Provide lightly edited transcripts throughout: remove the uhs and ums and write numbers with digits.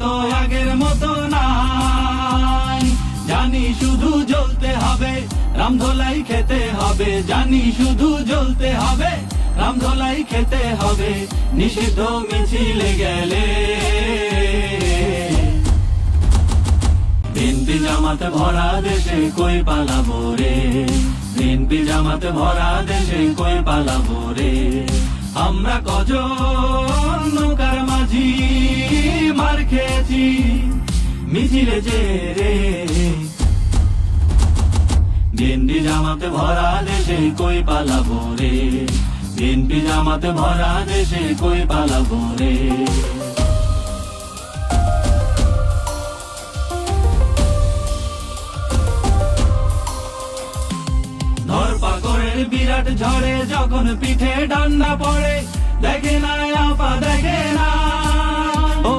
তো আগের মতো নাই। জানি শুধু জ্বলতে হবে, রামধোলাই খেতে হবে, জানি শুধু জ্বলতে হবে, রামধোলাই খেতে হবে, নিষিদ্ধ মিছিলে গেলে। বিএনপি জামাতে ভরা দেশে কই পালাবো রে, বিএনপি জামাতে ভরা দেশে কই পালাবো রে। আমরা কজন নৌকার মাঝি মার খেয়েছি মিছিলে যে রে। বিএনপি জামাতে ভরা দেশে কই পালাবো রে, বিএনপি জামাতে ভরা দেশে কই পালাবো রে। ধরপাকড়ের বিরাট ঝড়ে যখন পিঠে ডান্ডা পড়ে, দেখে না আপা দেখে না, ও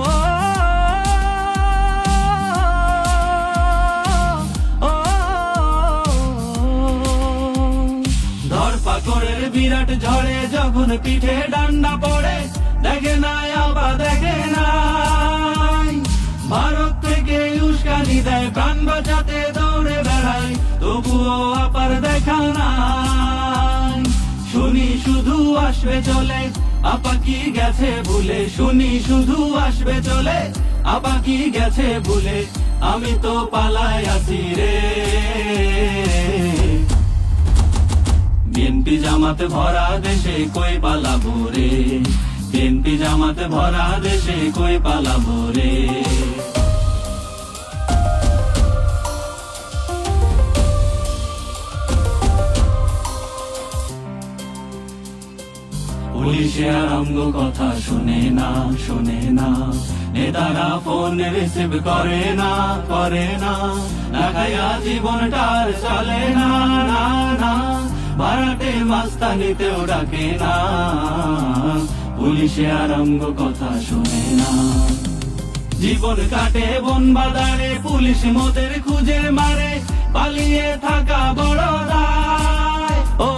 ধরপাকড়ের বিরাট ঝড়ে যখন পিঠে ডান্ডা পড়ে, দেখে না আপা দেখে না। ভারত থেকে উস্কানি দেয়, প্রাণ বাঁচাতে দৌড়ে বেড়ায়, তবুও আপার দেখা নাই। শুনি শুধু আসবে চলে, আপা কি গেছে ভুলে, শুনি শুধু আসবে চলে, আপা কি গেছে ভুলে, আমি তো পালাই আছি রে। বিএনপি জামাতে ভরা দেশে কই পালাবো রে, বিএনপি জামাতে ভরা দেশে কই পালাবো রে। পুলিশে আর অঙ্গ কথা শুনে না, শুনে না, নেতারা ফোন রিসিভ করে না, করে না, না খায়া জীবনটার চলে না, না না, ভাড়াটে মাস্তানিতেও ডাকে না, পুলিশে আর অঙ্গ কথা শুনে না। জীবন কাটে বন বাজারে, পুলিশ মোদের খুঁজে মারে, পালিয়ে থাকা বড় দায়। ও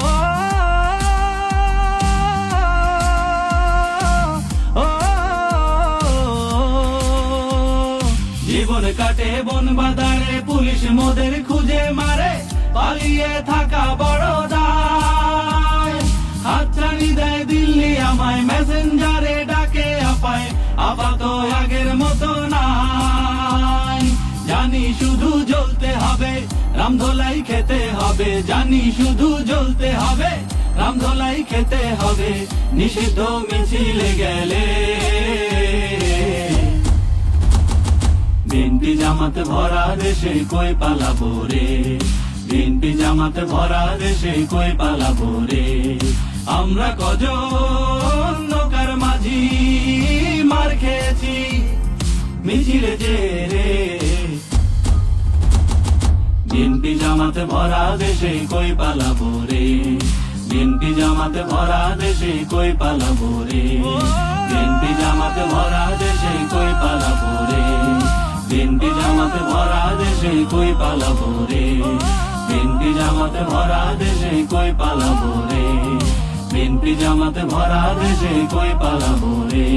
জীবন কাটে বন বাজারে, পুলিশ মোদের খুঁজে মারে, পালিয়ে থাকা বড় দায়। হাতছানি দেয় দিল্লি আমায়, মেসেঞ্জারে ডাকে আপায়, আপা তো আগের মতো নাই। জানি শুধু জ্বলতে হবে, রামধোলাই খেতে হবে, জানি শুধু জ্বলতে হবে, রামধোলাই খেতে হবে, নিষিদ্ধ মিছিলে গেলে। বিএনপি জামাতে ভরা দেশে কই পালাবো রে, বিএনপি জামাতে ভরা দেশে কই পালাবো রে। আমরা কজন নৌকার মাঝি মার খেয়েছি মিছিলে যে রে। বিএনপি জামাতে ভরা দেশে কই পালাবো রে, বিএনপি জামাতে ভরা দেশে কই পালাবো রে, বিএনপি জামাতে ভরা দেশে কই পালাবো রে, বিএনপি জামাতে ভরা দেশে কই পালাবো রে, বিএনপি জামাতে ভরা দেশে কই পালাবো রে, বিএনপি জামাতে ভরা দেশে কই পালাবো রে।